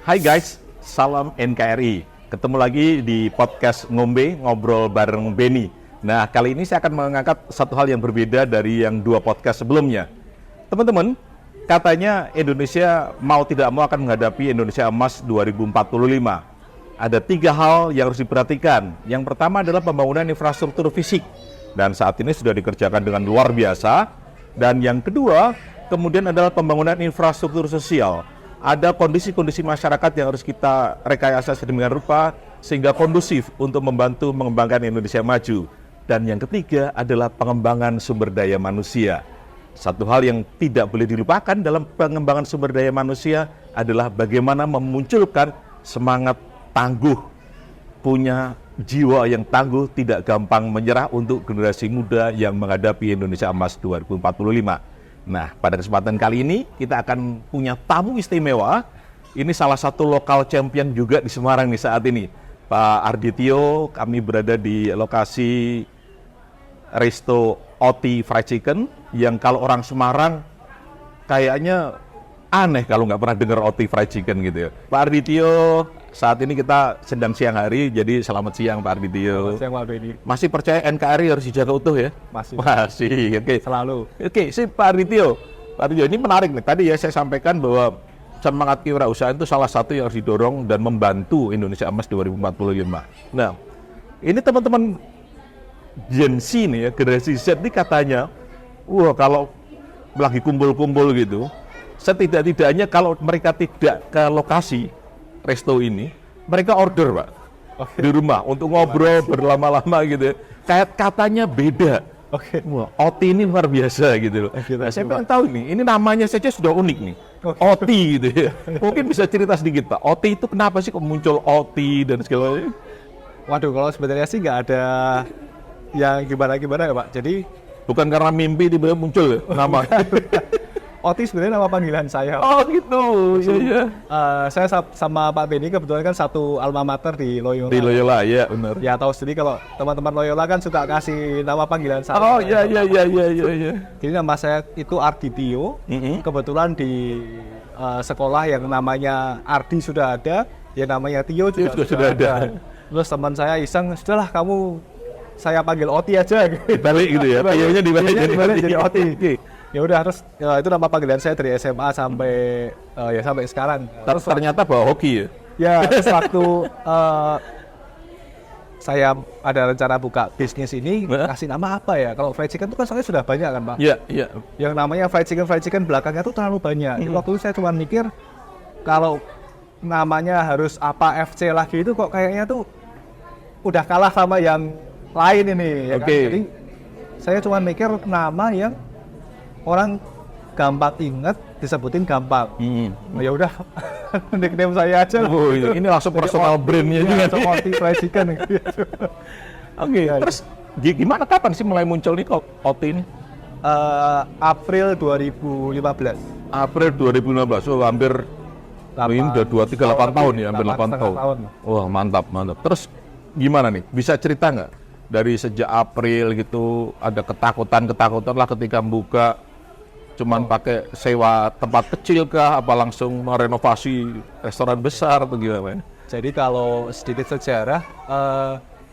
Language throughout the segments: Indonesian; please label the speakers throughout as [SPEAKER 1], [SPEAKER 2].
[SPEAKER 1] Hai guys, salam NKRI. Ketemu lagi di podcast Ngombe, Ngobrol bareng Benny. Nah, kali ini saya akan mengangkat satu hal yang berbeda dari yang dua podcast sebelumnya. Teman-teman, katanya Indonesia mau tidak mau akan menghadapi Indonesia Emas 2045. Ada 3 hal yang harus diperhatikan. Yang pertama adalah pembangunan infrastruktur fisik. Dan saat ini sudah dikerjakan dengan luar biasa. Dan yang kedua, kemudian adalah pembangunan infrastruktur sosial. Ada kondisi-kondisi masyarakat yang harus kita rekayasa sedemikian rupa sehingga kondusif untuk membantu mengembangkan Indonesia maju. Dan yang ketiga adalah pengembangan sumber daya manusia. Satu hal yang tidak boleh dilupakan dalam pengembangan sumber daya manusia adalah bagaimana memunculkan semangat tangguh, punya jiwa yang tangguh, tidak gampang menyerah untuk generasi muda yang menghadapi Indonesia Emas 2045. Nah, pada kesempatan kali ini kita akan punya tamu istimewa. Ini salah satu lokal champion juga di Semarang nih saat ini, Pak Ardityo. Kami berada di lokasi Resto Oti Fried Chicken, yang kalau orang Semarang kayaknya aneh kalau nggak pernah dengar Oti Fried Chicken gitu ya. Pak Ardityo, saat ini kita sedang siang hari, jadi selamat siang Pak Ardityo.
[SPEAKER 2] Selamat siang Pak Benny.
[SPEAKER 1] Masih percaya NKRI harus dijaga utuh ya?
[SPEAKER 2] Masih.
[SPEAKER 1] Oke.
[SPEAKER 2] Selalu.
[SPEAKER 1] Oke, Pak Ardityo. Pak Ardityo, ini menarik nih. Tadi ya saya sampaikan bahwa semangat kewirausahaan itu salah satu yang harus didorong dan membantu Indonesia Emas 2045. Nah, ini teman-teman Gen Z nih ya, generasi Z ini katanya, wah kalau lagi kumpul-kumpul gitu, setidak-tidaknya kalau mereka tidak ke lokasi resto ini, mereka order Pak, di rumah untuk ngobrol berlama-lama gitu. Kayak katanya beda. Wah, Oti ini luar biasa gitu loh. Nah, saya pengen tahu nih, ini namanya saja sudah unik nih, Oti gitu ya. Mungkin bisa cerita sedikit Pak, Oti itu kenapa sih kok muncul Oti dan segala macam?
[SPEAKER 2] Waduh, kalau sebenarnya sih nggak ada yang gimana-gimana ya Pak. Jadi
[SPEAKER 1] bukan karena mimpi tiba-tiba muncul ya, nama.
[SPEAKER 2] Oti sebenarnya nama panggilan saya.
[SPEAKER 1] Oh gitu, iya.
[SPEAKER 2] Saya sama Pak Benny kebetulan kan satu alma mater di Loyola.
[SPEAKER 1] Di Loyola, ya benar.
[SPEAKER 2] Ya tahu sendiri kalau teman-teman Loyola kan suka kasih nama panggilan saya.
[SPEAKER 1] Oh iya.
[SPEAKER 2] Jadi nama saya itu Ardityo. Kebetulan di sekolah yang namanya Ardi sudah ada, yang namanya Tio juga sudah ada. Terus teman saya iseng, sudahlah kamu saya panggil Oti aja.
[SPEAKER 1] Dibalik gitu ya, Tio-nya dibalik
[SPEAKER 2] jadi Oti. Ya udah, terus itu nama panggilan saya dari SMA sampai sampai sekarang.
[SPEAKER 1] Terus ternyata bawa hoki ya?
[SPEAKER 2] Ya, terus waktu saya ada rencana buka bisnis ini, kasih nama apa ya? Kalau fried chicken itu kan soalnya sudah banyak kan Pak?
[SPEAKER 1] Iya.
[SPEAKER 2] Yang namanya fried chicken belakangnya tuh terlalu banyak. Jadi waktu itu saya cuma mikir, kalau namanya harus apa FC lagi itu kok kayaknya tuh udah kalah sama yang lain ini. Ya kan? Jadi saya cuma mikir nama yang orang gampang ingat, disebutin gampang. Ya udah, nickname saya aja.
[SPEAKER 1] Oh, ini langsung personal brand-nya juga.
[SPEAKER 2] Langsung Oti Fried Chicken.
[SPEAKER 1] Oke. Terus gimana, kapan sih mulai muncul nih Oti ini?
[SPEAKER 2] April 2015.
[SPEAKER 1] April 2015. Oh, hampir ini udah 8 tahun ya, hampir 8 tahun. Wah, mantap. Terus gimana nih? Bisa cerita nggak? Dari sejak April gitu, ada ketakutan lah ketika buka. Cuman pakai sewa tempat kecil kah, apa langsung merenovasi restoran besar atau gimana?
[SPEAKER 2] Jadi kalau sedikit sejarah,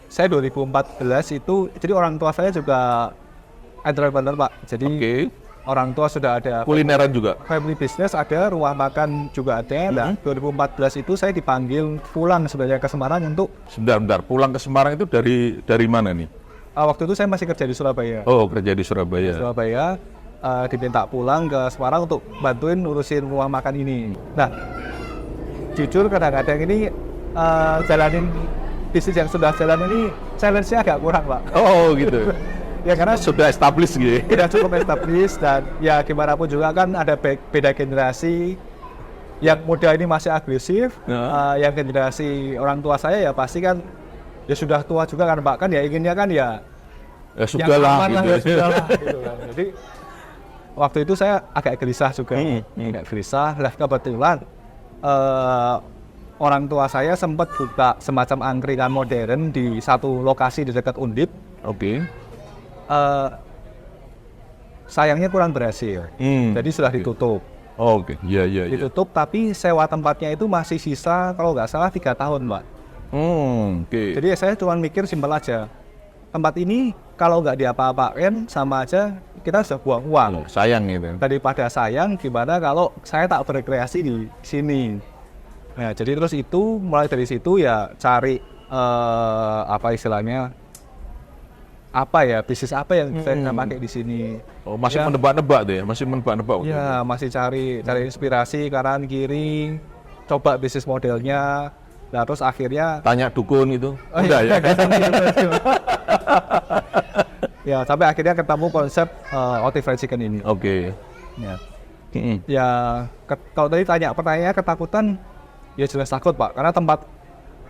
[SPEAKER 2] saya 2014 itu, jadi orang tua saya juga entrepreneur Pak. Jadi orang tua sudah ada
[SPEAKER 1] kulineran juga,
[SPEAKER 2] family business ada, rumah makan juga ada. Nah, 2014 itu saya dipanggil pulang sebenarnya ke Semarang untuk.
[SPEAKER 1] Sebentar, pulang ke Semarang itu dari mana nih?
[SPEAKER 2] Waktu itu saya masih kerja di Surabaya.
[SPEAKER 1] Oh, kerja di Surabaya.
[SPEAKER 2] Diminta pulang ke Semarang untuk bantuin urusin rumah makan ini. Nah, jujur kadang-kadang ini jalanin bisnis yang sudah jalan ini challenge-nya agak kurang Pak.
[SPEAKER 1] Oh gitu.
[SPEAKER 2] Ya karena
[SPEAKER 1] sudah established gitu.
[SPEAKER 2] Sudah cukup established, dan ya gimana pun juga kan ada beda generasi. Yang muda ini masih agresif, yang generasi orang tua saya ya pasti kan ya sudah tua juga kan Pak, kan ya inginnya kan ya
[SPEAKER 1] sudahlah gitu.
[SPEAKER 2] Kan. Jadi waktu itu saya agak gelisah juga, Lah kebetulan orang tua saya sempat buka semacam angkringan modern di satu lokasi di dekat Undip. Sayangnya kurang berhasil, jadi sudah ditutup.
[SPEAKER 1] Oke, iya.
[SPEAKER 2] Ditutup, tapi sewa tempatnya itu masih sisa kalau nggak salah 3 tahun, Pak.
[SPEAKER 1] Oke.
[SPEAKER 2] Jadi saya cuma mikir simpel aja. Tempat ini kalau nggak diapa-apain sama aja kita sudah buang uang.
[SPEAKER 1] Sayang gitu.
[SPEAKER 2] Daripada sayang, gimana kalau saya tak berkreasi di sini. Nah, jadi terus itu mulai dari situ ya cari apa istilahnya, apa ya, bisnis apa yang saya pakai di sini.
[SPEAKER 1] Oh, masih
[SPEAKER 2] Ya.
[SPEAKER 1] menebak-nebak tuh ya, masih menebak-nebak.
[SPEAKER 2] Ya, masih cari inspirasi kanan kiri, coba bisnis modelnya. Nah, terus akhirnya
[SPEAKER 1] Tanya dukun itu. Udah ya.
[SPEAKER 2] ya, sampai akhirnya ketemu konsep Otif Fried Chicken ini.
[SPEAKER 1] Oke.
[SPEAKER 2] Ya. Ya, kalau tadi tanya pertanyaannya ketakutan, ya jelas takut, Pak. Karena tempat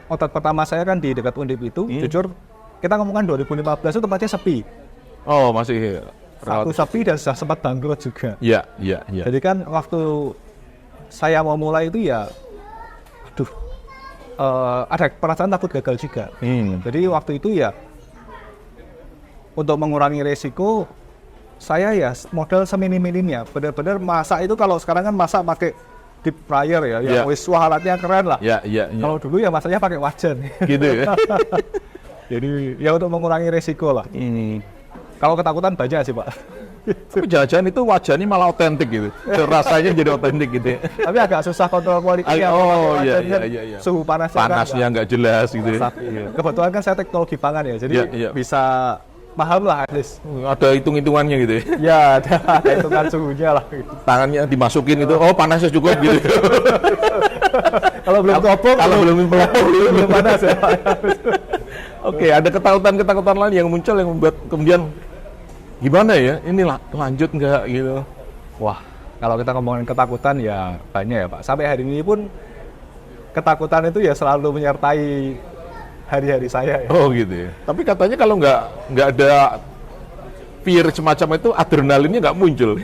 [SPEAKER 2] outlet pertama saya kan di dekat Undip itu, jujur kita ngomongkan 2015 itu tempatnya sepi.
[SPEAKER 1] Oh, masih
[SPEAKER 2] Satu sepi dan sudah sempat bangkrut juga.
[SPEAKER 1] Iya.
[SPEAKER 2] Jadi kan waktu saya mau mulai itu ya, aduh, ada perasaan takut gagal juga. Jadi waktu itu ya, untuk mengurangi resiko, saya ya modal seminim-minimnya. Benar-benar masak itu, kalau sekarang kan masak pakai deep fryer ya,
[SPEAKER 1] Yeah.
[SPEAKER 2] wis wah, alatnya keren lah.
[SPEAKER 1] Iya.
[SPEAKER 2] Kalau dulu ya masaknya pakai wajan.
[SPEAKER 1] Gitu ya.
[SPEAKER 2] Jadi ya untuk mengurangi resiko lah. Kalau ketakutan banyak sih, Pak.
[SPEAKER 1] Tapi jangan-jangan itu wajahnya malah otentik gitu. Rasanya jadi otentik gitu ya.
[SPEAKER 2] Tapi agak susah kontrol kualitasnya.
[SPEAKER 1] Oh,
[SPEAKER 2] pakai
[SPEAKER 1] iya,
[SPEAKER 2] wajan kan,
[SPEAKER 1] iya.
[SPEAKER 2] Suhu
[SPEAKER 1] Panasnya nggak jelas gitu ya.
[SPEAKER 2] Kebetulan kan saya teknologi pangan ya, jadi
[SPEAKER 1] Iya.
[SPEAKER 2] bisa paham lah at least.
[SPEAKER 1] Ada hitung-hitungannya gitu ya.
[SPEAKER 2] Ya, ada hitungan suhunya lah. Gitu.
[SPEAKER 1] Tangannya dimasukin itu, oh panasnya cukup gitu.
[SPEAKER 2] Kalau belum kopong,
[SPEAKER 1] Kalau belum
[SPEAKER 2] belum panas ya, Pak.
[SPEAKER 1] Oke, ada ketakutan-ketakutan lain yang muncul yang membuat kemudian gimana ya? Ini lanjut nggak gitu?
[SPEAKER 2] Wah, kalau kita ngomongin ketakutan ya banyak ya, Pak. Sampai hari ini pun ketakutan itu ya selalu menyertai hari-hari saya. Ya.
[SPEAKER 1] Oh gitu ya. Tapi katanya kalau nggak ada fear semacam itu, adrenalinnya nggak muncul.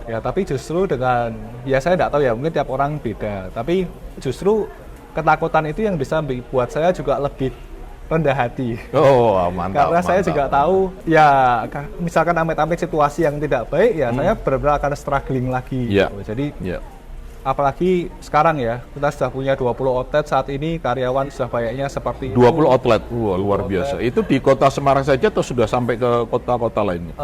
[SPEAKER 2] Ya, tapi justru dengan, ya saya nggak tahu ya, mungkin tiap orang beda. Tapi justru ketakutan itu yang bisa buat saya juga lebih rendah hati.
[SPEAKER 1] Oh mantap.
[SPEAKER 2] Karena saya juga tahu, ya misalkan amit-amit situasi yang tidak baik, ya saya benar-benar akan struggling lagi.
[SPEAKER 1] Iya.
[SPEAKER 2] Gitu. Jadi
[SPEAKER 1] Iya.
[SPEAKER 2] apalagi sekarang ya, kita sudah punya 20 outlet saat ini, karyawan sudah banyaknya seperti
[SPEAKER 1] 20 outlet, wah luar biasa. Itu di kota Semarang saja atau sudah sampai ke kota-kota lainnya?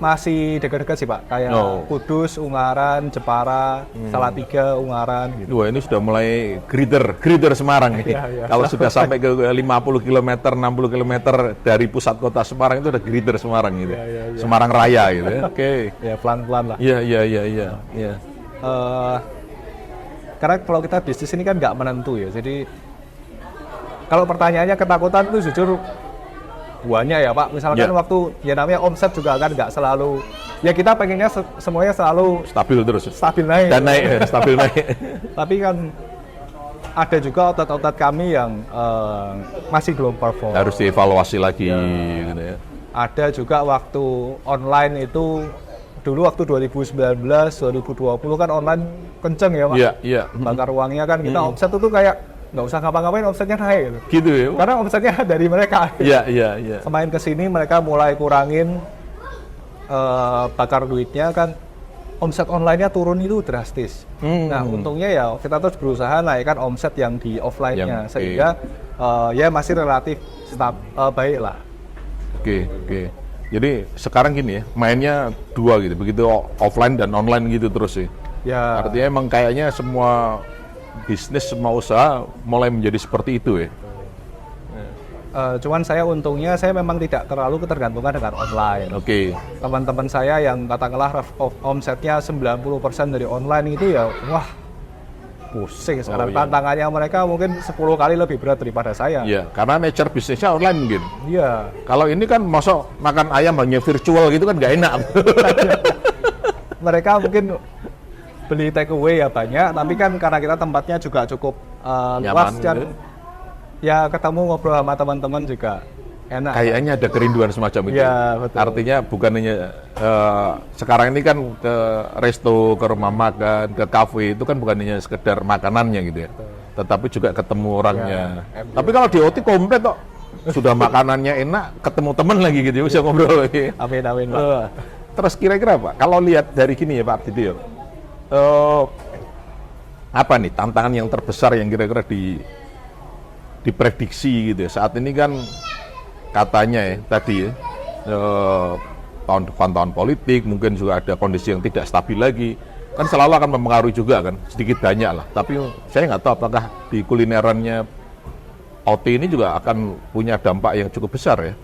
[SPEAKER 2] masih dekat-dekat sih, Pak. Kayak Kudus, Ungaran, Jepara, Salatiga, Ungaran gitu.
[SPEAKER 1] Wah ini sudah mulai grider Semarang ini.
[SPEAKER 2] Iya.
[SPEAKER 1] Kalau sudah sampai ke 50 km, 60 km dari pusat kota Semarang itu udah grider Semarang gitu.
[SPEAKER 2] Iya.
[SPEAKER 1] Semarang Raya gitu ya. Oke.
[SPEAKER 2] Ya pelan-pelan lah.
[SPEAKER 1] Iya.
[SPEAKER 2] Karena kalau kita bisnis ini kan nggak menentu ya. Jadi kalau pertanyaannya ketakutan itu jujur banyak ya, Pak. Misalkan waktu ya namanya omset juga kan nggak selalu. Ya kita pengennya semuanya selalu
[SPEAKER 1] Stabil terus.
[SPEAKER 2] stabil naik.
[SPEAKER 1] Dan naik, stabil naik.
[SPEAKER 2] Tapi kan ada juga outlet-outlet kami yang masih belum perform.
[SPEAKER 1] Harus dievaluasi lagi gitu ya.
[SPEAKER 2] Ada juga waktu online itu, dulu waktu 2019, 2020 kan online kenceng ya, Pak.
[SPEAKER 1] Iya.
[SPEAKER 2] Bakar uangnya kan kita omset itu kayak nggak usah ngapa-ngapain omsetnya naik gitu.
[SPEAKER 1] Gitu ya.
[SPEAKER 2] Karena omsetnya dari mereka.
[SPEAKER 1] Iya.
[SPEAKER 2] Semakin kesini mereka mulai kurangin bakar duitnya kan, omset online-nya turun itu drastis. Nah untungnya ya kita terus berusaha naikkan omset yang di offline-nya sehingga ya masih relatif baik lah.
[SPEAKER 1] Oke. Jadi sekarang gini ya, mainnya dua gitu, begitu offline dan online gitu terus sih.
[SPEAKER 2] Ya.
[SPEAKER 1] Artinya emang kayaknya semua bisnis, semua usaha mulai menjadi seperti itu ya.
[SPEAKER 2] Cuman saya untungnya saya memang tidak terlalu ketergantungan dengan online.
[SPEAKER 1] Oke.
[SPEAKER 2] Teman-teman saya yang katakanlah omsetnya 90% dari online itu ya wah pusing sekarang. Tantangannya mereka mungkin 10 kali lebih berat daripada saya.
[SPEAKER 1] Iya, karena nature bisnisnya online mungkin.
[SPEAKER 2] Iya.
[SPEAKER 1] Kalau ini kan masa makan ayam hanya virtual gitu kan nggak enak.
[SPEAKER 2] Mereka mungkin beli take away ya banyak, tapi kan karena kita tempatnya juga cukup luas dan ya ketemu ngobrol sama teman-teman juga enak.
[SPEAKER 1] Kayaknya ada kerinduan semacam itu.
[SPEAKER 2] Ya, betul.
[SPEAKER 1] Artinya bukan hanya sekarang ini kan ke resto, ke rumah makan, ke kafe itu kan bukan hanya sekedar makanannya gitu ya. Betul. Tetapi juga ketemu orangnya. Ya, tapi kalau di OT komplit kok. Sudah makanannya enak, ketemu teman lagi gitu, bisa ngobrol lagi.
[SPEAKER 2] Amin, Pak.
[SPEAKER 1] Terus kira-kira Pak, kalau lihat dari gini ya Pak Abdito ya, apa nih tantangan yang terbesar yang kira-kira diprediksi gitu ya? Saat ini kan katanya ya tadi ya, tahun depan tahun politik, mungkin juga ada kondisi yang tidak stabil lagi, kan selalu akan mempengaruhi juga kan, sedikit banyak lah. Tapi saya nggak tahu apakah di kulinerannya OT ini juga akan punya dampak yang cukup besar ya.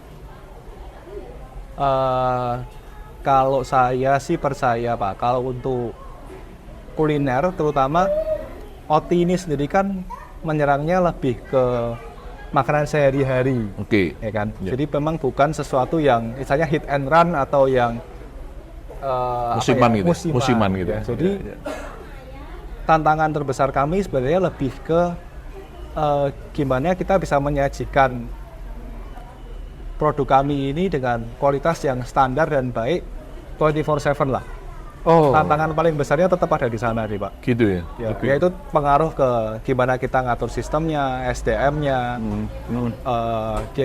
[SPEAKER 2] Kalau saya sih percaya Pak, kalau untuk kuliner terutama OT ini sendiri kan menyerangnya lebih ke makanan sehari-hari, ya kan.
[SPEAKER 1] Ya.
[SPEAKER 2] Jadi memang bukan sesuatu yang misalnya hit and run atau yang musiman gitu. Ya. Jadi tantangan terbesar kami sebenarnya lebih ke gimana kita bisa menyajikan produk kami ini dengan kualitas yang standar dan baik 24/7 lah. Tantangan paling besarnya tetap ada di sana nih Pak.
[SPEAKER 1] Gitu ya?
[SPEAKER 2] Yaitu pengaruh ke gimana kita ngatur sistemnya, SDM-nya,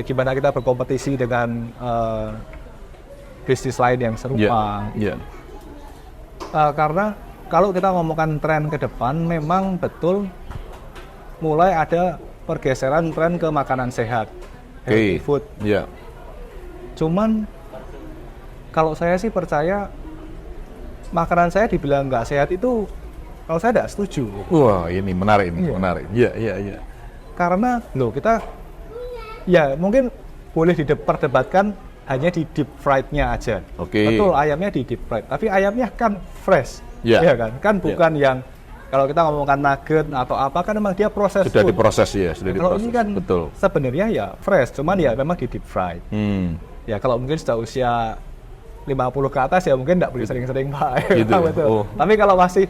[SPEAKER 2] gimana kita berkompetisi dengan bisnis lain yang serupa. Karena kalau kita ngomongkan tren ke depan, memang betul mulai ada pergeseran tren ke makanan sehat, healthy food. Cuman kalau saya sih percaya makanan saya dibilang nggak sehat itu, kalau saya tidak setuju.
[SPEAKER 1] Wah, ini menarik ini, menarik. Iya.
[SPEAKER 2] Karena kita ya mungkin boleh diperdebatkan hanya di deep fried-nya aja. Betul, ayamnya di deep fried, tapi ayamnya kan fresh, ya kan? Kan bukan yang kalau kita ngomongkan nugget atau apa kan memang dia proses.
[SPEAKER 1] Sudah diproses ya, sudah
[SPEAKER 2] kalau
[SPEAKER 1] diproses.
[SPEAKER 2] Ini kan
[SPEAKER 1] betul.
[SPEAKER 2] Sebenarnya ya fresh, cuman ya memang di deep fried. Ya kalau mungkin sudah usia 50 ke atas ya mungkin tidak boleh sering-sering Pak.
[SPEAKER 1] Gitu ya?
[SPEAKER 2] Tapi kalau masih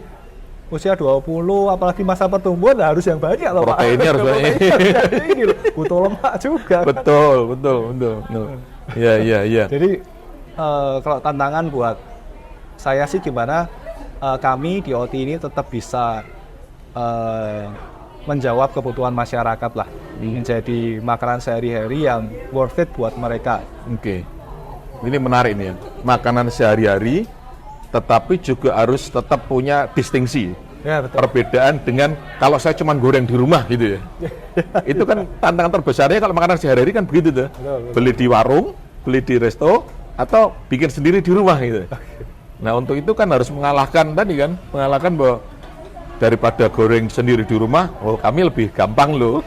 [SPEAKER 2] usia 20 apalagi masa pertumbuhan harus yang banyak loh Pak.
[SPEAKER 1] Proteinnya harus banyak.
[SPEAKER 2] Butuh lemak juga.
[SPEAKER 1] Betul. Iya.
[SPEAKER 2] Jadi kalau tantangan buat saya sih gimana kami di OT ini tetap bisa menjawab kebutuhan masyarakat lah, menjadi makanan sehari-hari yang worth it buat mereka.
[SPEAKER 1] Ini menarik nih ya, makanan sehari-hari tetapi juga harus tetap punya distingsi.
[SPEAKER 2] Ya, betul.
[SPEAKER 1] Perbedaan dengan kalau saya cuma goreng di rumah gitu ya. Itu kan tantangan terbesarnya kalau makanan sehari-hari kan begitu tuh. Beli di warung, beli di resto, atau bikin sendiri di rumah gitu. Nah untuk itu kan harus mengalahkan bahwa daripada goreng sendiri di rumah, kami lebih gampang loh.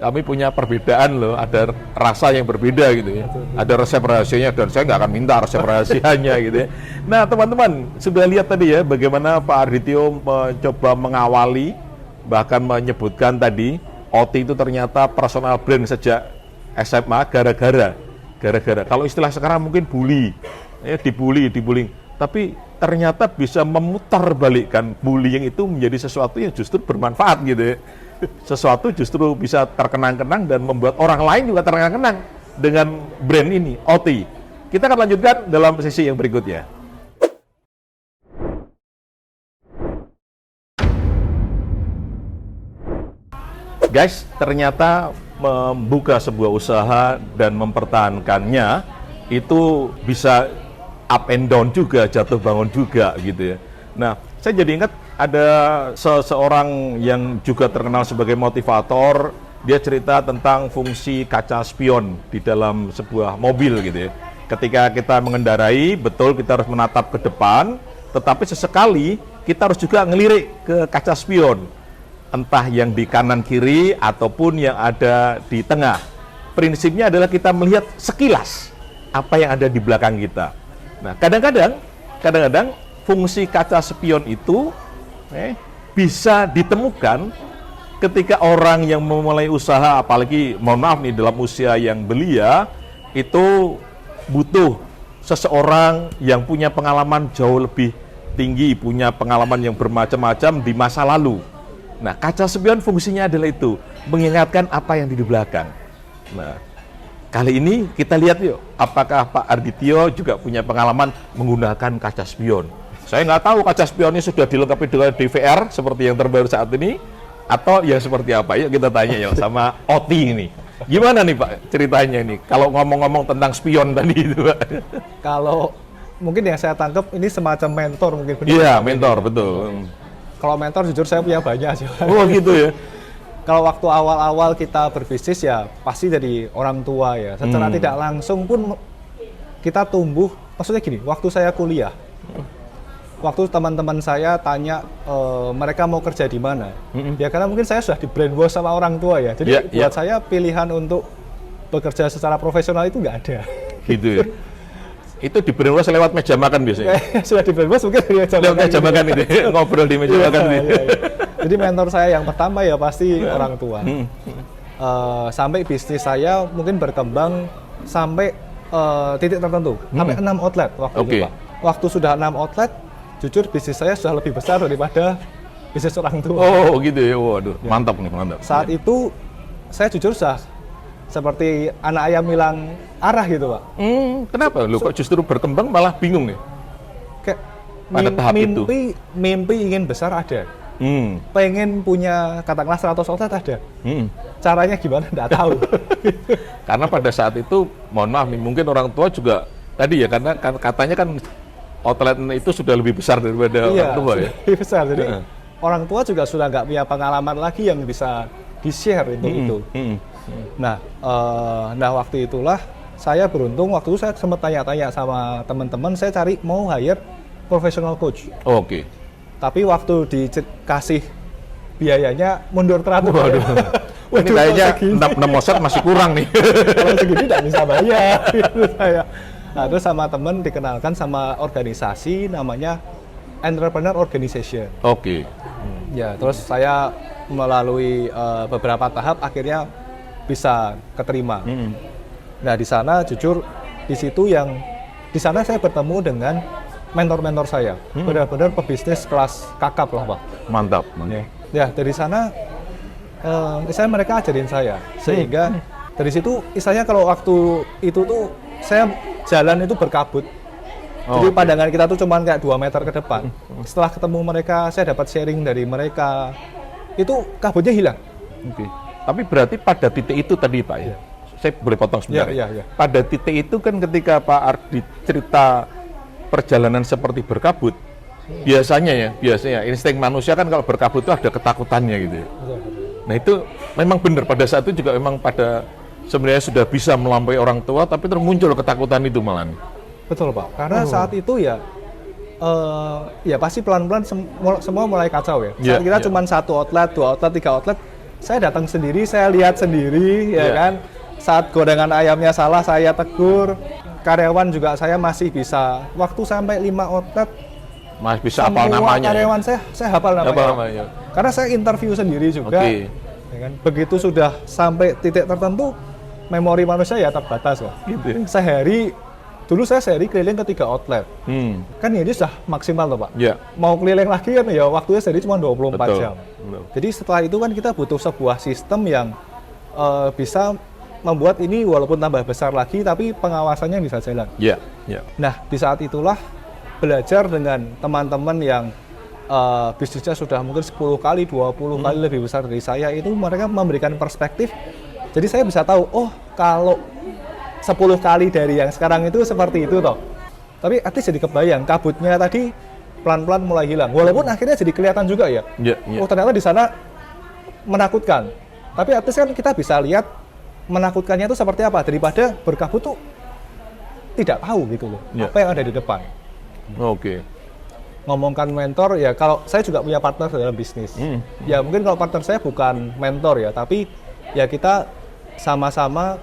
[SPEAKER 1] Kami punya perbedaan loh, ada rasa yang berbeda gitu ya. Ada resep rahasianya dan saya nggak akan minta resep rahasianya gitu ya. Nah teman-teman sudah lihat tadi ya bagaimana Pak Ardityo mencoba mengawali, bahkan menyebutkan tadi OT itu ternyata personal brand sejak SMA gara-gara kalau istilah sekarang mungkin dibully. Tapi ternyata bisa memutarbalikkan bullying itu menjadi sesuatu yang justru bermanfaat gitu ya. Sesuatu justru bisa terkenang-kenang dan membuat orang lain juga terkenang-kenang dengan brand ini, OT. Kita akan lanjutkan dalam sesi yang berikutnya. Guys, ternyata membuka sebuah usaha dan mempertahankannya itu bisa up and down juga, jatuh bangun juga gitu ya. Nah, saya jadi ingat ada seseorang yang juga terkenal sebagai motivator, dia cerita tentang fungsi kaca spion di dalam sebuah mobil gitu ya. Ketika kita mengendarai, betul kita harus menatap ke depan, tetapi sesekali kita harus juga ngelirik ke kaca spion, entah yang di kanan kiri ataupun yang ada di tengah. Prinsipnya adalah kita melihat sekilas apa yang ada di belakang kita. Nah, kadang-kadang fungsi kaca spion itu bisa ditemukan ketika orang yang memulai usaha, apalagi mohon maaf nih dalam usia yang belia, itu butuh seseorang yang punya pengalaman jauh lebih tinggi, punya pengalaman yang bermacam-macam di masa lalu. Nah, kaca spion fungsinya adalah itu, mengingatkan apa yang di belakang. Nah, kali ini kita lihat yuk, apakah Pak Ardityo juga punya pengalaman menggunakan kaca spion. Saya nggak tahu kaca spionnya sudah dilengkapi dengan DVR seperti yang terbaru saat ini, atau yang seperti apa. Yuk kita tanya yuk sama OT ini. Gimana nih Pak ceritanya ini, kalau ngomong-ngomong tentang spion tadi itu Pak?
[SPEAKER 2] Kalau mungkin yang saya tangkap ini semacam mentor mungkin.
[SPEAKER 1] Iya, mentor, betul.
[SPEAKER 2] Kalau mentor jujur saya punya banyak sih.
[SPEAKER 1] Oh gitu ya.
[SPEAKER 2] Kalau waktu awal-awal kita berbisnis ya pasti dari orang tua ya. Secara tidak langsung pun kita tumbuh. Maksudnya gini, waktu saya kuliah, waktu teman-teman saya tanya mereka mau kerja di mana, ya karena mungkin saya sudah di brainwash sama orang tua ya. Jadi buat saya pilihan untuk bekerja secara profesional itu nggak ada.
[SPEAKER 1] Gitu ya. Itu di brainwash lewat meja makan biasanya.
[SPEAKER 2] Sudah di brainwash mungkin dari
[SPEAKER 1] Meja makan itu, ngobrol di meja makan itu.
[SPEAKER 2] Jadi mentor saya yang pertama ya pasti orang tua. Sampai bisnis saya mungkin berkembang sampai titik tertentu, sampai 6 outlet waktu itu Pak. Waktu sudah 6 outlet, jujur bisnis saya sudah lebih besar daripada bisnis orang tua.
[SPEAKER 1] Oh gitu ya, waduh, mantap nih, mantap.
[SPEAKER 2] Saat itu saya jujur sudah seperti anak ayam hilang arah gitu Pak.
[SPEAKER 1] Kenapa? Lu kok justru berkembang malah bingung nih?
[SPEAKER 2] Kayak
[SPEAKER 1] Pada tahap itu.
[SPEAKER 2] mimpi ingin besar ada. Pengen punya katakanlah 100 outlet ada. Caranya gimana? Nggak tahu.
[SPEAKER 1] Karena pada saat itu, mohon maaf nih, mungkin orang tua juga tadi ya, karena katanya kan outlet itu sudah lebih besar daripada orang tua ya.
[SPEAKER 2] Lebih besar. Jadi orang tua juga sudah nggak punya pengalaman lagi yang bisa di-share itu. Nah, waktu itulah saya beruntung. Waktu itu saya sempat tanya-tanya sama teman-teman, saya cari mau hire professional coach.
[SPEAKER 1] Oke.
[SPEAKER 2] Tapi waktu dikasih biayanya mundur teratur.
[SPEAKER 1] Waduh. Ini kayaknya 6 offset masih kurang nih.
[SPEAKER 2] Kalau segini tidak bisa bayar. Saya. Nah, terus sama temen dikenalkan sama organisasi namanya Entrepreneur Organization.
[SPEAKER 1] Oke.
[SPEAKER 2] Ya, terus saya melalui beberapa tahap akhirnya bisa keterima. Nah, di sana jujur di sana saya bertemu dengan mentor-mentor saya, benar-benar pebisnis kelas kakap lah Pak.
[SPEAKER 1] Mantap.
[SPEAKER 2] Ya, dari sana misalnya mereka ajarin saya, sehingga dari situ misalnya kalau waktu itu tuh saya jalan itu berkabut. Jadi pandangan kita tuh cuma kayak 2 meter ke depan. Setelah ketemu mereka, saya dapat sharing dari mereka, itu kabutnya hilang.
[SPEAKER 1] Tapi berarti pada titik itu tadi Pak ya, saya boleh potong sebentar ya. Pada titik itu kan ketika Pak Ardi cerita perjalanan seperti berkabut, biasanya insting manusia kan kalau berkabut itu ada ketakutannya gitu ya. Nah itu memang benar, pada saat itu juga memang pada sebenarnya sudah bisa melampaui orang tua, tapi terus muncul ketakutan itu malah.
[SPEAKER 2] Betul Pak, karena saat itu ya pasti pelan-pelan semua mulai kacau ya. Saat kita cuma 1 outlet, 2 outlet, 3 outlet, saya datang sendiri, saya lihat sendiri ya kan. Saat gorengan ayamnya salah saya tegur. Karyawan juga saya masih bisa, waktu sampai 5 outlet
[SPEAKER 1] Mas bisa hafal namanya.
[SPEAKER 2] Karyawan saya hafal namanya. Karena saya interview sendiri juga. Ya kan? Begitu sudah sampai titik tertentu, memori manusia ya terbatas kok. Gitu. Dulu saya sehari keliling ke 3 outlet. Kan ini sudah maksimal loh Pak. Mau keliling lagi kan ya waktunya sehari cuma 24 jam. Jadi setelah itu kan kita butuh sebuah sistem yang bisa membuat ini walaupun tambah besar lagi, tapi pengawasannya bisa jalan. Nah, di saat itulah belajar dengan teman-teman yang bisnisnya sudah mungkin 10 kali, 20 kali lebih besar dari saya, itu mereka memberikan perspektif. Jadi saya bisa tahu, oh kalau 10 kali dari yang sekarang itu seperti itu toh. Tapi artinya jadi kebayang, kabutnya tadi pelan-pelan mulai hilang. Walaupun akhirnya jadi kelihatan juga ya. Oh ternyata di sana menakutkan. Tapi artinya kan kita bisa lihat menakutkannya itu seperti apa, daripada berkabut tuh tidak tahu gitu loh, apa yang ada di depan. Ngomongkan mentor ya, kalau saya juga punya partner dalam bisnis. Ya mungkin kalau partner saya bukan mentor ya, tapi ya kita sama-sama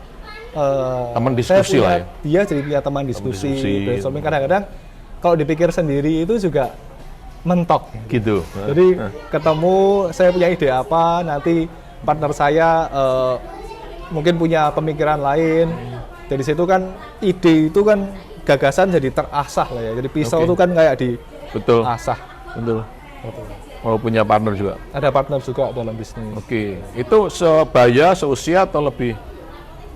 [SPEAKER 1] teman diskusi lah ya.
[SPEAKER 2] Dia jadi punya teman diskusi. Brainstorming kadang-kadang kalau dipikir sendiri itu juga mentok.
[SPEAKER 1] Gitu.
[SPEAKER 2] Jadi ketemu, saya punya ide apa, nanti partner saya mungkin punya pemikiran lain. Dari situ kan ide itu kan gagasan jadi terasah lah ya. Jadi pisau itu kan kayak asah.
[SPEAKER 1] Betul. Mau punya partner juga.
[SPEAKER 2] Ada partner juga dalam bisnis.
[SPEAKER 1] Itu sebaya, seusia atau lebih?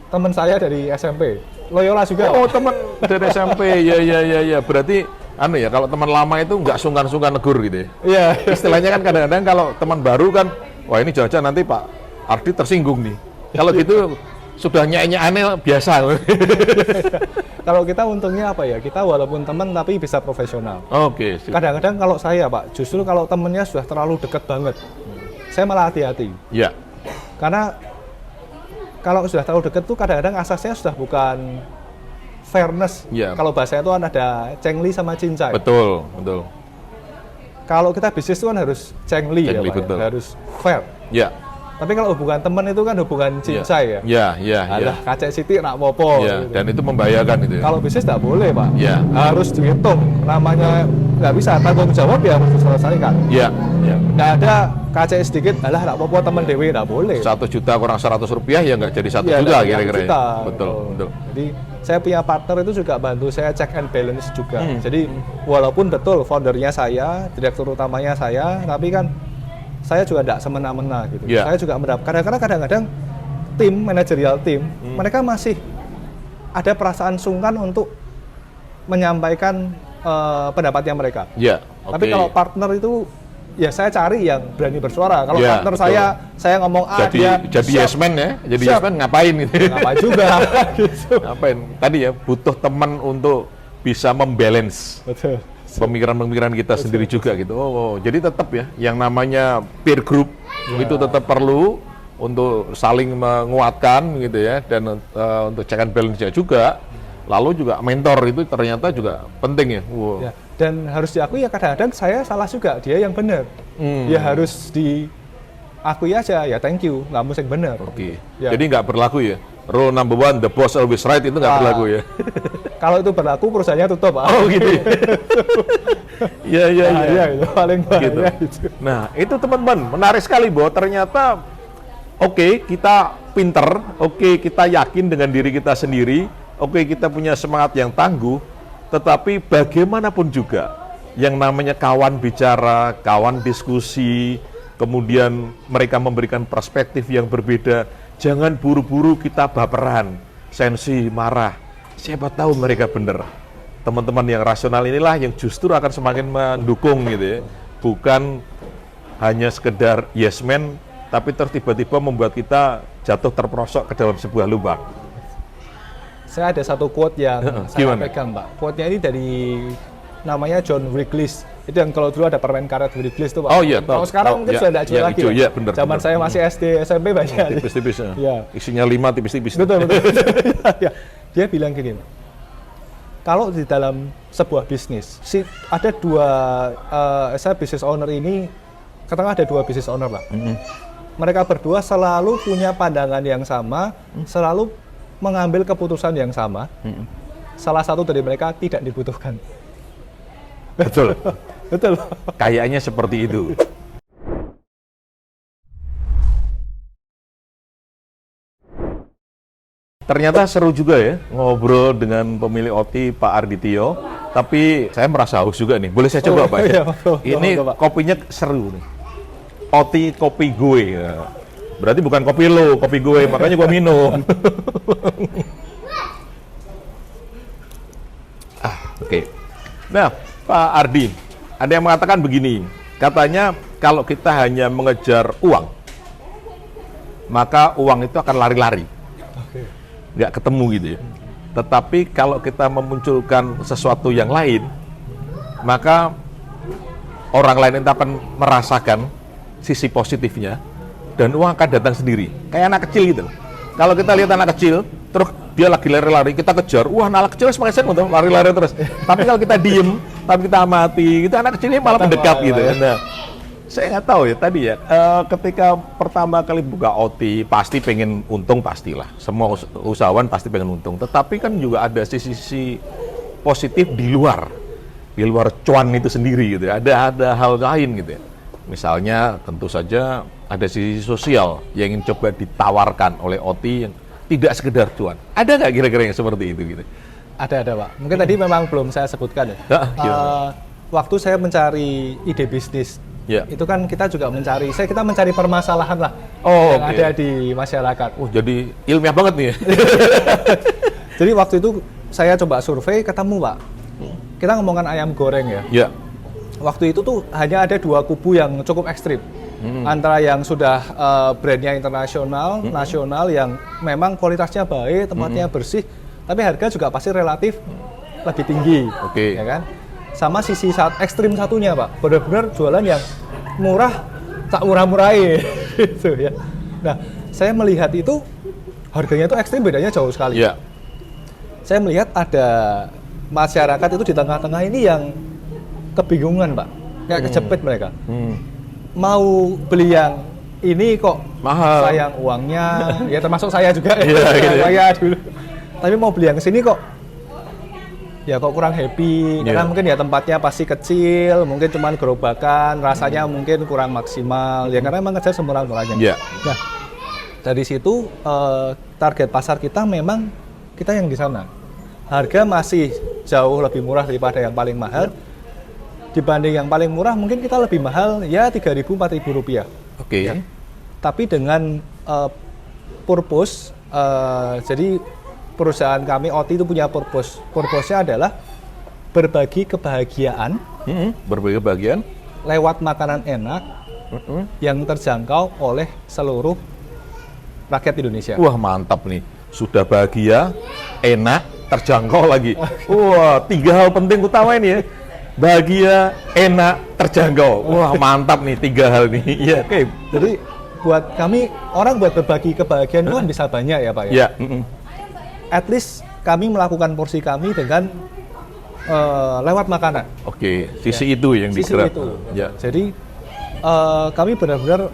[SPEAKER 2] Teman saya dari SMP. Loyola juga.
[SPEAKER 1] Oh, teman dari SMP. Ya. Berarti kalau teman lama itu nggak sungkan-sungkan negur gitu ya.
[SPEAKER 2] Iya.
[SPEAKER 1] Istilahnya kan kadang-kadang kalau teman baru kan, wah ini jangan-jangan nanti Pak Ardi tersinggung nih. Kalau gitu sudah nyanyi aneh biasa.
[SPEAKER 2] Kalau kita untungnya apa ya? Kita walaupun teman tapi bisa profesional.
[SPEAKER 1] Oke.
[SPEAKER 2] Kadang-kadang kalau saya Pak, justru kalau temennya sudah terlalu dekat banget, saya malah hati-hati.
[SPEAKER 1] Ya.
[SPEAKER 2] Karena kalau sudah terlalu dekat tuh kadang-kadang asasnya sudah bukan fairness.
[SPEAKER 1] Ya.
[SPEAKER 2] Kalau bahasa itu kan ada cengli sama cincai.
[SPEAKER 1] Betul, betul.
[SPEAKER 2] Kalau kita bisnis itu kan harus cengli ya
[SPEAKER 1] Cengli,
[SPEAKER 2] Pak,
[SPEAKER 1] betul.
[SPEAKER 2] ya? Harus fair.
[SPEAKER 1] Ya.
[SPEAKER 2] Tapi kalau hubungan teman itu kan hubungan cincai ya.
[SPEAKER 1] Ya.
[SPEAKER 2] Alah, kacek sitik nak popo.
[SPEAKER 1] Ya,
[SPEAKER 2] gitu.
[SPEAKER 1] dan itu membahayakan itu.
[SPEAKER 2] Kalau bisnis nggak boleh Pak.
[SPEAKER 1] Ya.
[SPEAKER 2] Harus dihitung. Namanya nggak bisa, tanggung jawab ya harus diselesaikan.
[SPEAKER 1] Ya.
[SPEAKER 2] Nggak ada kacek sedikit, alah nak popo teman dewe, nggak boleh.
[SPEAKER 1] 1 juta kurang 100 rupiah ya nggak jadi 1
[SPEAKER 2] Iya,
[SPEAKER 1] juta
[SPEAKER 2] nggak
[SPEAKER 1] kira-kira.
[SPEAKER 2] juta,
[SPEAKER 1] Ya. Betul.
[SPEAKER 2] Jadi saya punya partner itu juga bantu saya check and balance juga.
[SPEAKER 1] Hmm.
[SPEAKER 2] Jadi walaupun betul foundernya saya, direktur utamanya saya, tapi kan saya juga tidak semena-mena gitu.
[SPEAKER 1] Yeah.
[SPEAKER 2] Saya juga kadang-kadang tim, manajerial tim, mereka masih ada perasaan sungkan untuk menyampaikan pendapatnya mereka.
[SPEAKER 1] Ya.
[SPEAKER 2] Tapi kalau partner itu ya saya cari yang berani bersuara. Kalau
[SPEAKER 1] Yeah,
[SPEAKER 2] partner
[SPEAKER 1] betul.
[SPEAKER 2] saya ngomong A, dia
[SPEAKER 1] jadi
[SPEAKER 2] siap.
[SPEAKER 1] yes man ya. Jadi
[SPEAKER 2] Siap.
[SPEAKER 1] yes man ngapain gitu.
[SPEAKER 2] Ngapain juga gitu.
[SPEAKER 1] Ngapain? Tadi ya butuh teman untuk bisa membalance
[SPEAKER 2] Betul.
[SPEAKER 1] pemikiran-pemikiran kita sendiri juga gitu. Jadi tetap ya, yang namanya peer group itu tetap perlu untuk saling menguatkan gitu ya, dan untuk check and balance-nya juga. Lalu juga mentor itu ternyata juga penting ya. Wow.
[SPEAKER 2] Ya, dan harus diakui ya kadang-kadang saya salah juga, dia yang benar. Ya harus diakui aja, ya thank you, nggak mesti yang benar.
[SPEAKER 1] Oke.
[SPEAKER 2] Ya.
[SPEAKER 1] Jadi nggak berlaku ya. Rule number 1, the boss always right, itu nggak berlaku ya.
[SPEAKER 2] Kalau itu berlaku, perusahaannya tutup.
[SPEAKER 1] Oh gitu. Iya.
[SPEAKER 2] Bahaya itu, paling bahaya
[SPEAKER 1] Gitu.
[SPEAKER 2] itu.
[SPEAKER 1] Nah, itu teman-teman, menarik sekali bahwa ternyata oke, kita pinter, oke, kita yakin dengan diri kita sendiri, oke, kita punya semangat yang tangguh, tetapi bagaimanapun juga yang namanya kawan bicara, kawan diskusi, kemudian mereka memberikan perspektif yang berbeda, jangan buru-buru kita baperan, sensi, marah. Siapa tahu mereka benar. Teman-teman yang rasional inilah yang justru akan semakin mendukung gitu ya. Bukan hanya sekedar yes man, tapi tiba-tiba membuat kita jatuh terperosok ke dalam sebuah lubang.
[SPEAKER 2] Saya ada satu quote yang saya
[SPEAKER 1] Gimana?
[SPEAKER 2] pegang, Pak. Quote-nya ini dari namanya John Wrigley. Itu yang kalau dulu ada permen karet Wrigley itu, Pak.
[SPEAKER 1] Oh iya, tahu.
[SPEAKER 2] Kalau sekarang
[SPEAKER 1] Tahu.
[SPEAKER 2] mungkin
[SPEAKER 1] Ya,
[SPEAKER 2] sudah tidak jual
[SPEAKER 1] ya,
[SPEAKER 2] lagi.
[SPEAKER 1] hijau,
[SPEAKER 2] Pak.
[SPEAKER 1] ya, benar,
[SPEAKER 2] Zaman
[SPEAKER 1] benar.
[SPEAKER 2] saya masih SD, SMP banyak.
[SPEAKER 1] Tipis-tipis.
[SPEAKER 2] Iya.
[SPEAKER 1] Isinya 5 tipis-tipis.
[SPEAKER 2] Betul. Ya. Dia bilang gini, Pak. Kalau di dalam sebuah bisnis, ada dua, saya business owner ini, katakanlah ada dua business owner, Pak. Mereka berdua selalu punya pandangan yang sama, selalu mengambil keputusan yang sama. Salah satu dari mereka tidak dibutuhkan.
[SPEAKER 1] Betul.
[SPEAKER 2] Betul.
[SPEAKER 1] Kayaknya seperti itu. Ternyata seru juga ya ngobrol dengan pemilik OTI Pak Ardityo. Tapi saya merasa haus juga nih. Boleh saya coba Pak?
[SPEAKER 2] iya,
[SPEAKER 1] Ini
[SPEAKER 2] coba.
[SPEAKER 1] kopinya seru nih. OTI kopi gue. Ya. Berarti bukan kopi lo, kopi gue. Makanya gue minum. Oke. Nah, Pak Ardi, ada yang mengatakan begini. Katanya kalau kita hanya mengejar uang, maka uang itu akan lari-lari. Nggak ketemu gitu ya. Tetapi kalau kita memunculkan sesuatu yang lain, maka orang lain itu akan merasakan sisi positifnya dan uang akan datang sendiri. Kayak anak kecil gitu. Kalau kita lihat anak kecil, terus dia lagi lari-lari, kita kejar, wah anak kecil semakin senang tuh lari-lari terus. Tapi kalau kita diem, tapi kita amati, itu anak kecilnya malah mendekat gitu. Nah, saya nggak tahu ya tadi ya, ketika pertama kali buka OTI pasti pengen untung pastilah, semua usahawan pasti pengen untung. Tetapi kan juga ada sisi positif di luar cuan itu sendiri gitu. Ada hal lain gitu ya. Misalnya tentu saja ada sisi sosial yang ingin coba ditawarkan oleh OTI yang tidak sekedar cuan. Ada nggak kira-kira yang seperti itu gitu?
[SPEAKER 2] Ada Pak. Mungkin tadi memang belum saya sebutkan ya. Waktu saya mencari ide bisnis, itu kan kita juga mencari, kita mencari permasalahan lah yang ada di masyarakat.
[SPEAKER 1] Oh jadi ilmiah banget nih ya.
[SPEAKER 2] Jadi waktu itu saya coba survei, ketemu Pak. Kita ngomongkan ayam goreng ya.
[SPEAKER 1] Ya.
[SPEAKER 2] Waktu itu tuh hanya ada dua kubu yang cukup ekstrim. Antara yang sudah brandnya internasional, nasional yang memang kualitasnya baik, tempatnya bersih, tapi harga juga pasti relatif lebih tinggi, ya kan? Sama sisi ekstrim satunya, Pak, benar-benar jualan yang murah, tak murah-murahin, gitu ya. Nah, saya melihat itu harganya itu ekstrim, bedanya jauh sekali.
[SPEAKER 1] Yeah.
[SPEAKER 2] Saya melihat ada masyarakat itu di tengah-tengah ini yang kebingungan, Pak, kayak kejepit mereka. Mau beli yang ini kok
[SPEAKER 1] mahal,
[SPEAKER 2] sayang uangnya, ya termasuk saya juga,
[SPEAKER 1] gitu.
[SPEAKER 2] saya dulu. Tapi mau beli yang sini kok, ya kok kurang happy, karena mungkin ya tempatnya pasti kecil, mungkin cuma gerobakan, rasanya mungkin kurang maksimal, ya karena memang ngejar semurah-murahnya. Nah, dari situ target pasar kita memang kita yang di sana. Harga masih jauh lebih murah daripada yang paling mahal. Dibanding yang paling murah mungkin kita lebih mahal ya 3.000 4.000 rupiah. Ya. Tapi dengan purpose, jadi perusahaan kami OTI itu punya purpose. Purpose-nya adalah berbagi kebahagiaan.
[SPEAKER 1] Berbagi kebahagiaan
[SPEAKER 2] lewat makanan enak yang terjangkau oleh seluruh rakyat Indonesia.
[SPEAKER 1] Wah, mantap nih. Sudah bahagia, enak, terjangkau lagi. Wah, 3 hal penting utama ini ya. Bahagia, enak, terjangkau. Wah, mantap nih 3 hal nih. Iya.
[SPEAKER 2] Oke, jadi buat kami orang buat berbagi kebahagiaan itu kan bisa banyak ya, Pak ya.
[SPEAKER 1] Iya.
[SPEAKER 2] At least kami melakukan porsi kami dengan lewat makanan.
[SPEAKER 1] Oke, sisi itu yang digerak.
[SPEAKER 2] Sisi itu.
[SPEAKER 1] Ya.
[SPEAKER 2] Jadi kami benar-benar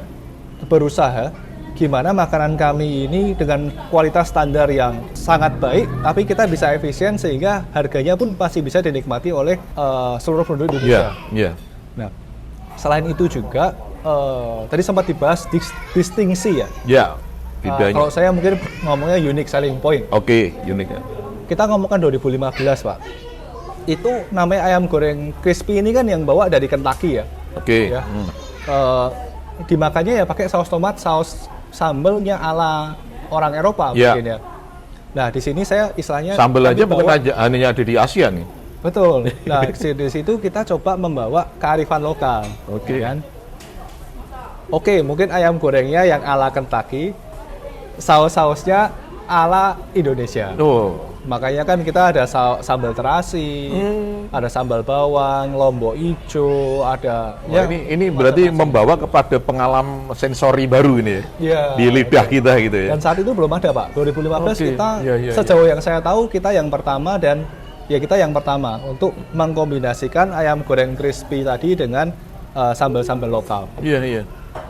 [SPEAKER 2] berusaha gimana makanan kami ini dengan kualitas standar yang sangat baik, tapi kita bisa efisien sehingga harganya pun pasti bisa dinikmati oleh seluruh penduduk Indonesia. Nah, selain itu juga tadi sempat dibahas distingsi ya.
[SPEAKER 1] Ya.
[SPEAKER 2] Kalau saya mungkin ngomongnya unique selling point.
[SPEAKER 1] Oke, unik ya.
[SPEAKER 2] Kita ngomongkan 2015, Pak. Itu namanya ayam goreng crispy ini kan yang bawa dari Kentucky ya.
[SPEAKER 1] Oke.
[SPEAKER 2] Ya. Dimakannya ya pakai saus tomat, saus sambelnya ala orang Eropa mungkin ya. Nah, di sini saya istilahnya
[SPEAKER 1] sambel aja mungkin hanya ada di Asia nih.
[SPEAKER 2] Betul. Nah, di situ kita coba membawa kearifan lokal. Kan? Oke, mungkin ayam gorengnya yang ala Kentucky, saus-sausnya ala Indonesia. Makanya kan kita ada sambal terasi, ada sambal bawang, lombok ijo, ada.
[SPEAKER 1] Ya, ini berarti membawa kepada pengalaman sensori baru ini
[SPEAKER 2] ya,
[SPEAKER 1] di lidah kita gitu ya.
[SPEAKER 2] Dan saat itu belum ada, Pak. 2015 kita sejauh yang saya tahu kita yang pertama dan ya kita yang pertama untuk mengkombinasikan ayam goreng crispy tadi dengan sambal-sambal lokal.
[SPEAKER 1] Iya.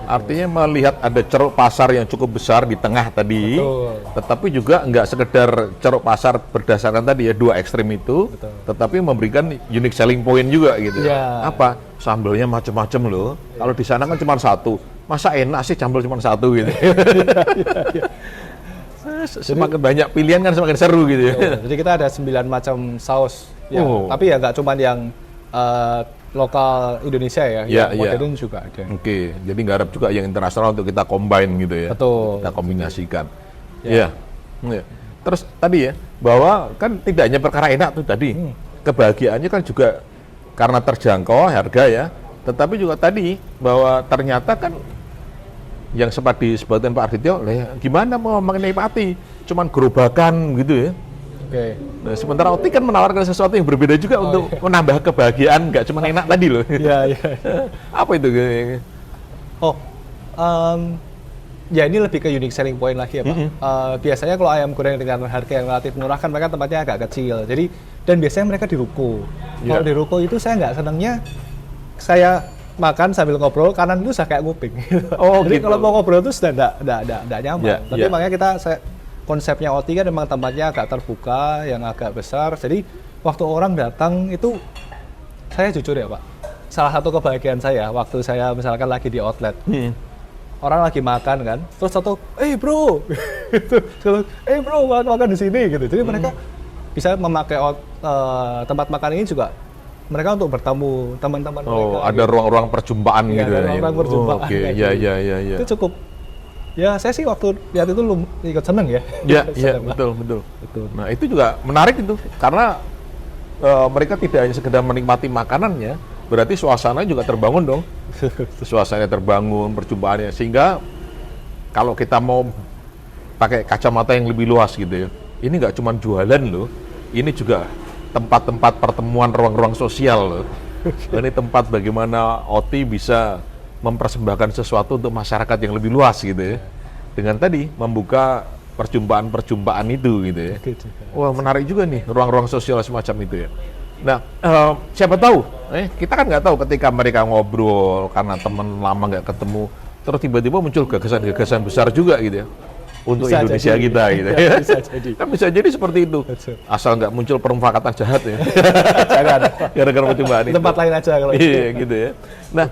[SPEAKER 1] Artinya melihat ada ceruk pasar yang cukup besar di tengah tadi, tetapi juga nggak sekedar ceruk pasar berdasarkan tadi ya 2 ekstrem itu, tetapi memberikan unique selling point juga gitu. Apa? Sambelnya macam-macam loh. Kalau di sana kan cuma 1, masa enak sih sambel cuma 1 gitu. Semakin banyak pilihan kan semakin seru gitu ya.
[SPEAKER 2] Jadi kita ada 9 macam saus, tapi ya nggak cuma yang lokal Indonesia ya, modern juga ada.
[SPEAKER 1] Oke, jadi nggak harap juga yang internasional untuk kita combine gitu ya.
[SPEAKER 2] Betul.
[SPEAKER 1] Kita kombinasikan. Iya. Terus tadi ya, bahwa kan tidak hanya perkara enak tuh tadi, kebahagiaannya kan juga karena terjangkau harga ya, tetapi juga tadi bahwa ternyata kan yang sempat disebutkan Pak Ardityo, gimana mau menikmati, cuman gerobakan gitu ya. Nah, sementara OTI kan menawarkan sesuatu yang berbeda juga untuk menambah kebahagiaan, nggak cuma enak tadi loh. Iya. Apa itu?
[SPEAKER 2] Ya ini lebih ke unique selling point lagi ya, Pak. Biasanya kalau ayam goreng dengan harga yang relatif murah kan mereka tempatnya agak kecil. Jadi dan biasanya mereka di ruko. Kalau di ruko itu saya nggak senangnya saya makan sambil ngobrol, kanan itu saya kayak nguping. Jadi kalau mau ngobrol itu sudah nggak nyaman. Tapi makanya konsepnya OTI kan memang tempatnya agak terbuka, yang agak besar. Jadi waktu orang datang itu, saya jujur ya Pak, salah satu kebahagiaan saya waktu saya misalkan lagi di outlet, orang lagi makan kan, terus satu, bro, bro makan di sini gitu. Jadi mereka bisa memakai tempat makan ini juga mereka untuk bertemu teman-teman mereka.
[SPEAKER 1] Ada ruang-ruang perjumpaan gitu ya.
[SPEAKER 2] Ruang-ruang perjumpaan.
[SPEAKER 1] Iya.
[SPEAKER 2] Itu cukup. Ya, saya sih waktu lihat itu ikut seneng ya.
[SPEAKER 1] Iya, betul. Nah, itu juga menarik itu karena mereka tidak hanya sekedar menikmati makanannya, berarti suasana juga terbangun dong. Suasana terbangun, perjumpaannya, sehingga kalau kita mau pakai kacamata yang lebih luas gitu ya, ini nggak cuma jualan loh, ini juga tempat-tempat pertemuan, ruang-ruang sosial loh. Ini tempat bagaimana OT bisa mempersembahkan sesuatu untuk masyarakat yang lebih luas gitu ya, dengan tadi membuka perjumpaan-perjumpaan itu gitu ya. Wah, menarik juga nih ruang-ruang sosial semacam itu ya. Nah, siapa tahu, kita kan nggak tahu ketika mereka ngobrol karena teman lama nggak ketemu, terus tiba-tiba muncul gagasan-gagasan besar juga gitu ya untuk
[SPEAKER 2] Bisa
[SPEAKER 1] Indonesia
[SPEAKER 2] jadi.
[SPEAKER 1] kita gitu ya.
[SPEAKER 2] Bisa jadi.
[SPEAKER 1] Kan bisa jadi seperti itu.
[SPEAKER 2] Betul.
[SPEAKER 1] Asal nggak muncul permufakatan jahat ya.
[SPEAKER 2] Jangan.
[SPEAKER 1] Gara-gara perjumpaan
[SPEAKER 2] Di
[SPEAKER 1] itu.
[SPEAKER 2] tempat lain aja kalau
[SPEAKER 1] Iya gitu ya. Nah,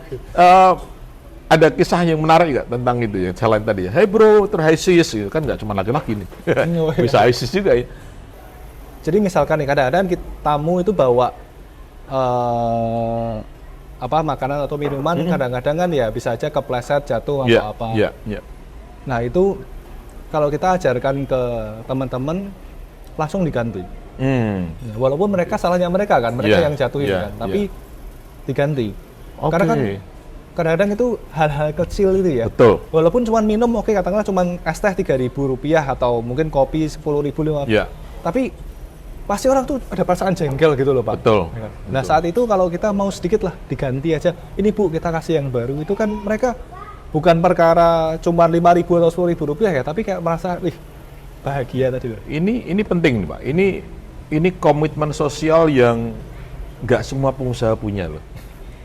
[SPEAKER 1] ada kisah yang menarik nggak tentang itu ya, selain tadi ya, hey bro, terus hi sis, gitu. Kan nggak cuma laki-laki nih.
[SPEAKER 2] Oh, iya.
[SPEAKER 1] Bisa hi sis juga ya.
[SPEAKER 2] Jadi misalkan nih kadang-kadang tamu itu bawa makanan atau minuman, kadang-kadang kan ya bisa aja kepleset, jatuh atau apa.
[SPEAKER 1] Iya.
[SPEAKER 2] Nah itu kalau kita ajarkan ke teman-teman langsung diganti. Ya, walaupun mereka salahnya mereka kan, mereka
[SPEAKER 1] Iya,
[SPEAKER 2] yang jatuhin
[SPEAKER 1] iya,
[SPEAKER 2] kan, tapi diganti.
[SPEAKER 1] Oke.
[SPEAKER 2] Karena kan kadang-kadang itu hal-hal kecil itu ya.
[SPEAKER 1] Betul.
[SPEAKER 2] Walaupun cuma minum, oke katakanlah cuma es teh Rp3.000 atau mungkin kopi Rp10.000,
[SPEAKER 1] Iya.
[SPEAKER 2] tapi pasti orang tuh ada perasaan jengkel gitu loh Pak.
[SPEAKER 1] Betul.
[SPEAKER 2] Nah saat itu kalau kita mau sedikit lah diganti aja, ini Bu kita kasih yang baru, itu kan mereka bukan perkara cuma Rp5.000 atau Rp10.000 ya, tapi kayak merasa bahagia tadi loh.
[SPEAKER 1] Ini penting nih Pak. Ini komitmen sosial yang nggak semua pengusaha punya loh.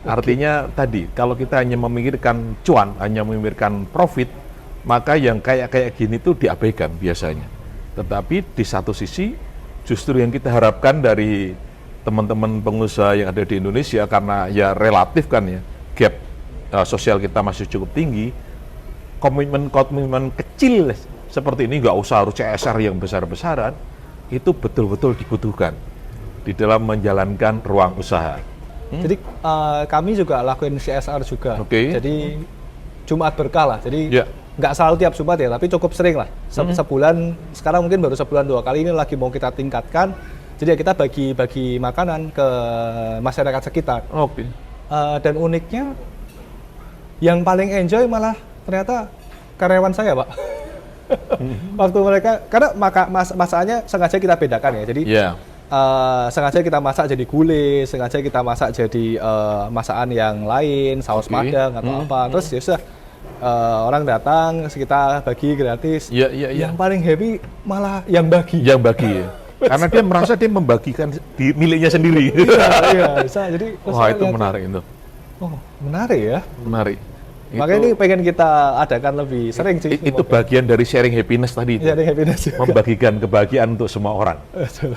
[SPEAKER 1] Artinya tadi kalau kita hanya memikirkan cuan, hanya memikirkan profit, maka yang kayak gini tuh diabaikan biasanya. Tetapi di satu sisi justru yang kita harapkan dari teman-teman pengusaha yang ada di Indonesia, karena ya relatif kan ya gap sosial kita masih cukup tinggi, komitmen kecil seperti ini, nggak usah harus CSR yang besar-besaran, itu betul-betul dibutuhkan di dalam menjalankan ruang usaha.
[SPEAKER 2] Jadi kami juga lakuin CSR juga.
[SPEAKER 1] Oke.
[SPEAKER 2] Jadi Jumat berkah lah. Jadi
[SPEAKER 1] Ya.
[SPEAKER 2] nggak selalu tiap Jumat ya, tapi cukup sering lah. Sebulan, sekarang mungkin baru sebulan 2 kali, ini lagi mau kita tingkatkan. Jadi ya kita bagi makanan ke masyarakat sekitar.
[SPEAKER 1] Oke.
[SPEAKER 2] Dan uniknya, yang paling enjoy malah ternyata karyawan saya, Pak. Waktu mereka, karena masakannya sengaja kita bedakan ya. Jadi
[SPEAKER 1] Ya.
[SPEAKER 2] sengaja kita masak jadi gulai, sengaja kita masak jadi masakan yang lain, saus padang atau apa. Terus ya sudah, orang datang, kita bagi gratis.
[SPEAKER 1] Iya.
[SPEAKER 2] Yang paling happy malah yang bagi.
[SPEAKER 1] Yang bagi ya. Karena dia merasa dia membagikan di miliknya sendiri.
[SPEAKER 2] Iya, bisa. Jadi
[SPEAKER 1] Wah, itu
[SPEAKER 2] lihat,
[SPEAKER 1] menarik itu.
[SPEAKER 2] Oh, menarik ya.
[SPEAKER 1] Menarik.
[SPEAKER 2] Makanya ini pengen kita adakan lebih sering sih.
[SPEAKER 1] Itu bagian dari sharing happiness tadi itu.
[SPEAKER 2] Jadi happiness juga.
[SPEAKER 1] Membagikan kebahagiaan untuk semua orang.
[SPEAKER 2] Betul.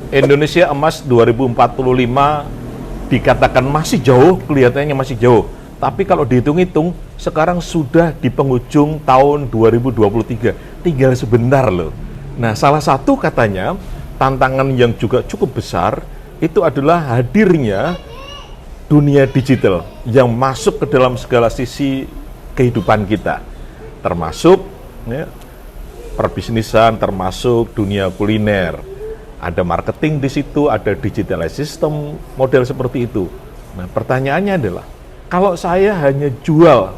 [SPEAKER 1] Indonesia Emas 2045 dikatakan masih jauh, kelihatannya masih jauh. Tapi kalau dihitung-hitung, sekarang sudah di penghujung tahun 2023. Tinggal sebentar loh. Nah, salah satu katanya, tantangan yang juga cukup besar, itu adalah hadirnya dunia digital yang masuk ke dalam segala sisi kehidupan kita. Termasuk ya, perbisnisan, termasuk dunia kuliner. Ada marketing di situ, ada digital system, model seperti itu. Nah, pertanyaannya adalah, kalau saya hanya jual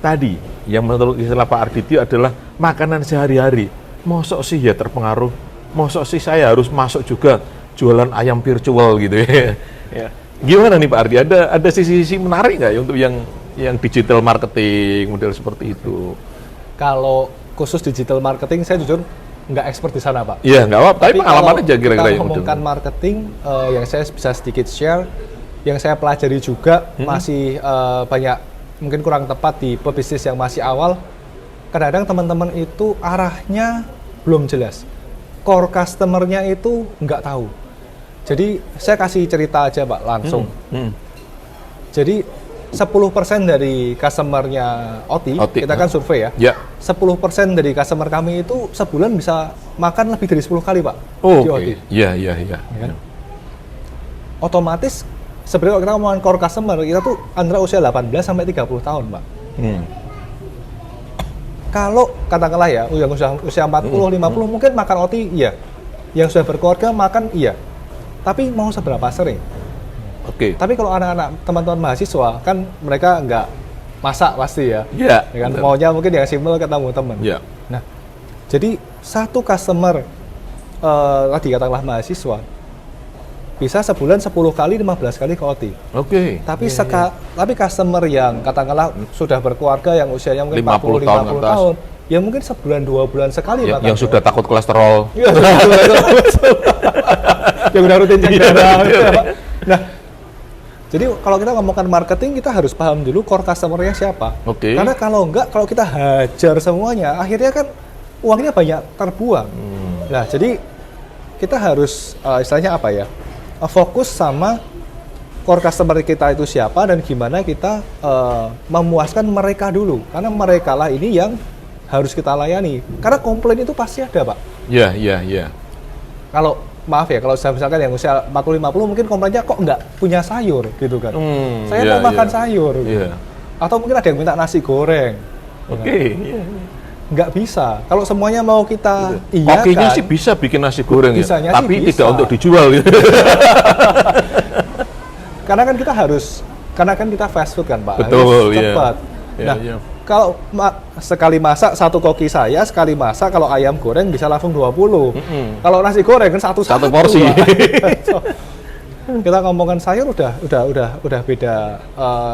[SPEAKER 1] tadi, yang menurut istilah Pak Ardityo adalah makanan sehari-hari, mosok sih ya terpengaruh, mosok sih saya harus masuk juga jualan ayam virtual gitu ya. Ya. Gimana nih Pak Ardi? Ada sisi-sisi menarik nggak ya untuk yang digital marketing, model seperti itu?
[SPEAKER 2] Kalau khusus digital marketing, saya jujur nggak expert di sana, Pak.
[SPEAKER 1] Iya, nggak apa-apa. Tapi pengalaman
[SPEAKER 2] kalau
[SPEAKER 1] aja kira-kira
[SPEAKER 2] kita
[SPEAKER 1] yang
[SPEAKER 2] ngomongkan marketing, yang saya bisa sedikit share, yang saya pelajari juga masih banyak, mungkin kurang tepat di pebisnis yang masih awal. Kadang-kadang teman-teman itu arahnya belum jelas. Core customer-nya itu nggak tahu. Jadi saya kasih cerita aja, Pak, langsung. Jadi 10% dari customer-nya OT, kita kan survei ya.
[SPEAKER 1] Ya.
[SPEAKER 2] 10% dari customer kami itu sebulan bisa makan lebih dari 10 kali, Pak.
[SPEAKER 1] Oh,
[SPEAKER 2] di OT.
[SPEAKER 1] oke. Iya.
[SPEAKER 2] Ya kan? Otomatis sebenarnya kalau kita ngomongin core customer, kita tuh antara usia 18 sampai 30 tahun, Pak. kalau katakanlah ya, yang usia 40, 50 mungkin makan OT iya. Yang sudah berkeluarga makan iya. Tapi mau seberapa sering?
[SPEAKER 1] Oke.
[SPEAKER 2] Tapi kalau anak-anak teman-teman mahasiswa kan mereka nggak masak pasti ya.
[SPEAKER 1] Iya.
[SPEAKER 2] Ya kan maunya mungkin yang simpel ketemu teman.
[SPEAKER 1] Iya.
[SPEAKER 2] Nah, jadi satu customer tadi katakanlah mahasiswa bisa sebulan 10 kali, 15 kali ke OT.
[SPEAKER 1] Oke.
[SPEAKER 2] Tapi tapi customer yang katakanlah sudah berkeluarga yang usianya mungkin
[SPEAKER 1] 50 tahun
[SPEAKER 2] 50
[SPEAKER 1] atas.
[SPEAKER 2] tahun, ya mungkin sebulan 2 bulan sekali makan.
[SPEAKER 1] Yang sudah takut kolesterol.
[SPEAKER 2] Iya, yang udah rutin cek darah. Nah, jadi kalau kita ngomongkan marketing, kita harus paham dulu core customer-nya siapa.
[SPEAKER 1] Oke.
[SPEAKER 2] Karena kalau kita hajar semuanya, akhirnya kan uangnya banyak terbuang. Nah, jadi kita harus istilahnya apa ya? Fokus sama core customer kita itu siapa dan gimana kita memuaskan mereka dulu. Karena mereka lah ini yang harus kita layani. Karena komplain itu pasti ada, Pak.
[SPEAKER 1] Iya.
[SPEAKER 2] Kalau maaf ya, kalau saya misalkan yang usia 40-50 mungkin komplainnya kok nggak punya sayur gitu kan. Saya mau makan sayur. Gitu. Atau mungkin ada yang minta nasi goreng.
[SPEAKER 1] Oke.
[SPEAKER 2] Nggak bisa. Kalau semuanya mau kita
[SPEAKER 1] Kokinya sih bisa bikin nasi goreng ya, tapi
[SPEAKER 2] bisa.
[SPEAKER 1] tidak untuk dijual gitu.
[SPEAKER 2] Karena kan kita fast food kan, Pak.
[SPEAKER 1] Betul,
[SPEAKER 2] harus cepat.
[SPEAKER 1] Iya.
[SPEAKER 2] Nah, kalau sekali masak satu koki saya, sekali masak kalau ayam goreng bisa langsung 20. Kalau nasi goreng kan satu
[SPEAKER 1] porsi.
[SPEAKER 2] Kita ngomongkan sayur udah beda.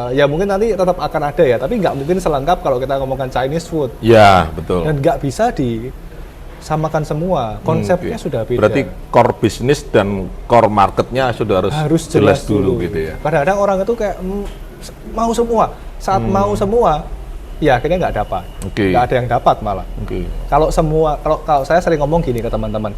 [SPEAKER 2] Ya mungkin nanti tetap akan ada ya, tapi nggak mungkin selengkap kalau kita ngomongkan Chinese food.
[SPEAKER 1] Ya, betul.
[SPEAKER 2] Dan nggak bisa disamakan semua. Konsepnya sudah beda.
[SPEAKER 1] Berarti core bisnis dan core marketnya sudah harus jelas dulu gitu ya.
[SPEAKER 2] Kadang-kadang orang itu kayak mau semua. Saat mau semua, ya akhirnya nggak dapat. Nggak ada yang dapat malah. Kalau saya sering ngomong gini ke teman-teman.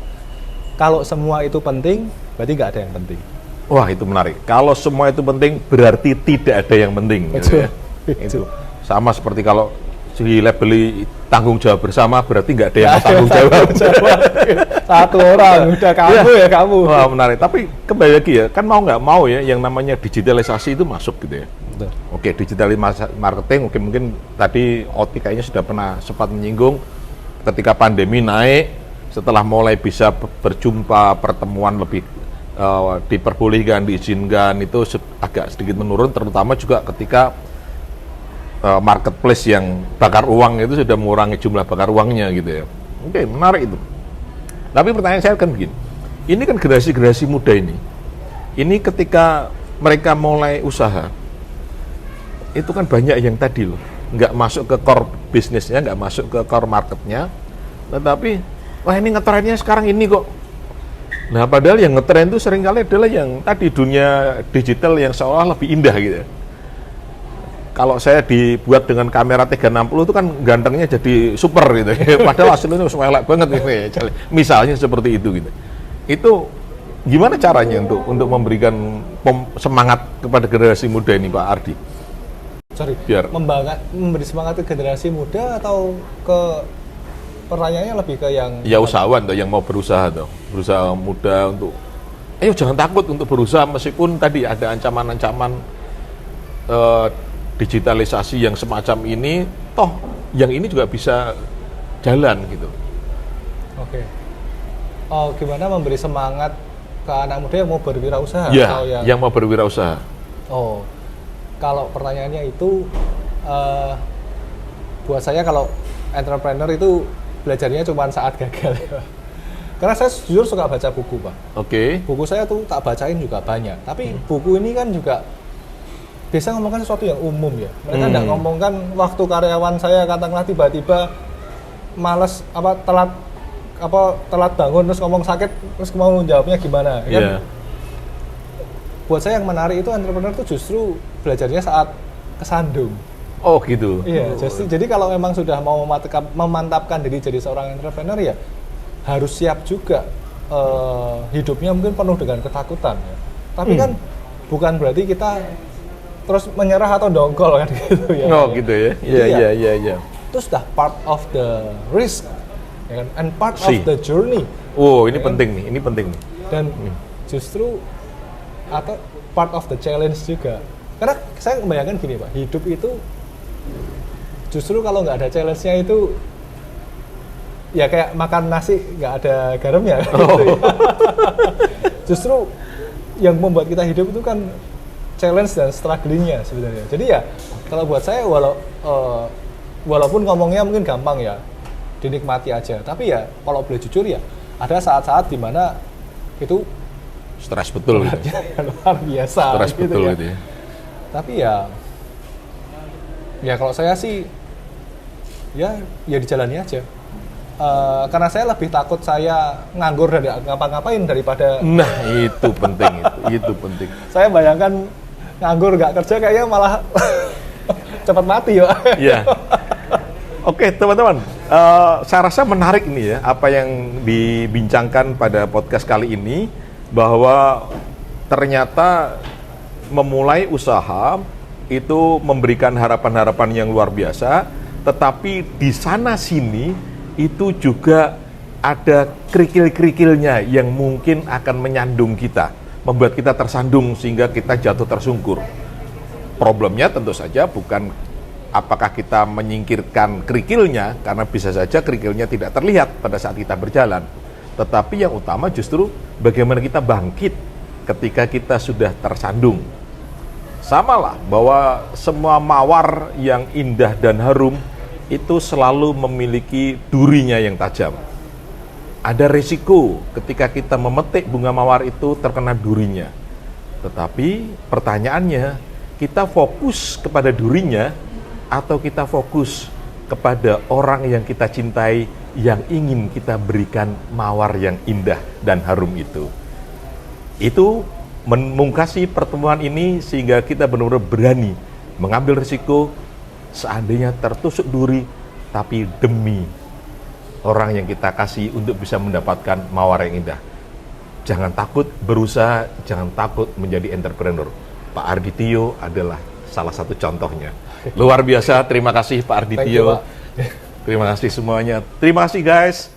[SPEAKER 2] Kalau semua itu penting, berarti nggak ada yang penting.
[SPEAKER 1] Wah, itu menarik. Kalau semua itu penting, berarti tidak ada yang penting.
[SPEAKER 2] Betul.
[SPEAKER 1] Gitu ya. Itu sama seperti kalau dilabeli tanggung jawab bersama, berarti nggak ada yang tanggung jawab.
[SPEAKER 2] Satu orang, udah kamu ya kamu.
[SPEAKER 1] Wah, menarik. Tapi kembali lagi ya, kan mau nggak mau ya, yang namanya digitalisasi itu masuk gitu ya.
[SPEAKER 2] Betul.
[SPEAKER 1] Oke, digitalisasi marketing, mungkin tadi Oti kayaknya sudah pernah sempat menyinggung, ketika pandemi naik, setelah mulai bisa berjumpa, pertemuan lebih diperbolehkan, diizinkan, itu agak sedikit menurun, terutama juga ketika marketplace yang bakar uang itu sudah mengurangi jumlah bakar uangnya gitu ya. Oke, menarik itu. Tapi pertanyaan saya kan begini, ini kan generasi muda ini ketika mereka mulai usaha, itu kan banyak yang tadi loh, nggak masuk ke core bisnisnya, nggak masuk ke core marketnya, tetapi wah ini ngetrennya sekarang ini kok. Nah, padahal yang ngetren itu seringkali adalah yang tadi dunia digital yang seolah lebih indah gitu. Kalau saya dibuat dengan kamera 360 itu kan gantengnya jadi super gitu. Padahal hasilnya elek banget gitu ya. Misalnya seperti itu gitu. Itu gimana caranya untuk memberikan semangat kepada generasi muda ini, Pak Ardi? Biar
[SPEAKER 2] memberi semangat ke generasi muda atau ke pertanyaannya lebih ke yang
[SPEAKER 1] ya usahawan tuh, yang mau berusaha muda untuk ayo jangan takut untuk berusaha meskipun tadi ada ancaman-ancaman digitalisasi yang semacam ini, toh yang ini juga bisa jalan gitu.
[SPEAKER 2] Oke. Oh, gimana memberi semangat ke anak muda yang mau berwirausaha?
[SPEAKER 1] Ya,
[SPEAKER 2] atau
[SPEAKER 1] yang mau berwirausaha.
[SPEAKER 2] Oh, kalau pertanyaannya itu buat saya kalau entrepreneur itu belajarnya cuma saat gagal ya. Karena saya jujur suka baca buku, Pak.
[SPEAKER 1] Oke.
[SPEAKER 2] Buku saya tuh tak bacain juga banyak. Tapi buku ini kan juga biasa ngomongkan sesuatu yang umum ya. Mereka nggak ngomongkan waktu karyawan saya katakanlah tiba-tiba malas telat bangun terus ngomong sakit terus mau jawabnya gimana. Kan? Buat saya yang menarik itu entrepreneur tuh justru belajarnya saat kesandung.
[SPEAKER 1] Oh gitu.
[SPEAKER 2] Iya, jadi kalau memang sudah mau memantapkan diri jadi seorang entrepreneur ya harus siap juga hidupnya mungkin penuh dengan ketakutan ya. Tapi kan bukan berarti kita terus menyerah atau dongkol kan gitu ya.
[SPEAKER 1] Oh gitu ya. Iya.
[SPEAKER 2] Itu sudah part of the risk ya kan? And part of the journey.
[SPEAKER 1] Oh, ini ya penting kan? Ini penting nih.
[SPEAKER 2] Dan justru atau part of the challenge juga. Karena saya membayangkan gini, Pak, hidup itu justru kalau nggak ada challenge-nya itu ya kayak makan nasi nggak ada garamnya.
[SPEAKER 1] Oh.
[SPEAKER 2] Gitu ya. Justru yang membuat kita hidup itu kan challenge dan strugglingnya sebenarnya. Jadi ya kalau buat saya walaupun ngomongnya mungkin gampang ya, dinikmati aja. Tapi ya kalau boleh jujur ya, ada saat-saat dimana itu
[SPEAKER 1] Stres betul gitu.
[SPEAKER 2] luar biasa.
[SPEAKER 1] Stres
[SPEAKER 2] gitu
[SPEAKER 1] betul
[SPEAKER 2] ya.
[SPEAKER 1] gitu ya.
[SPEAKER 2] Tapi ya kalau saya sih ya dijalani aja. Karena saya lebih takut saya nganggur dan nggak ngapa-ngapain daripada
[SPEAKER 1] Nah, itu penting itu penting.
[SPEAKER 2] saya bayangkan nganggur nggak kerja kayaknya malah cepat mati ya.
[SPEAKER 1] Iya. Oke, teman-teman. Saya rasa menarik nih ya apa yang dibincangkan pada podcast kali ini, bahwa ternyata memulai usaha itu memberikan harapan-harapan yang luar biasa, tetapi di sana sini itu juga ada kerikil-kerikilnya yang mungkin akan menyandung kita, membuat kita tersandung sehingga kita jatuh tersungkur. Problemnya tentu saja bukan apakah kita menyingkirkan kerikilnya, karena bisa saja kerikilnya tidak terlihat pada saat kita berjalan. Tetapi yang utama justru bagaimana kita bangkit ketika kita sudah tersandung. Samalah bahwa semua mawar yang indah dan harum itu selalu memiliki durinya yang tajam. Ada risiko ketika kita memetik bunga mawar itu terkena durinya. Tetapi pertanyaannya, kita fokus kepada durinya atau kita fokus kepada orang yang kita cintai, yang ingin kita berikan mawar yang indah dan harum itu. Itu memungkasi pertemuan ini sehingga kita benar-benar berani mengambil risiko seandainya tertusuk duri, tapi demi orang yang kita kasih untuk bisa mendapatkan mawar yang indah. Jangan takut berusaha, jangan takut menjadi entrepreneur. Pak Ardityo adalah salah satu contohnya. Luar biasa, terima kasih Pak Ardityo. Terima kasih semuanya. Terima kasih guys.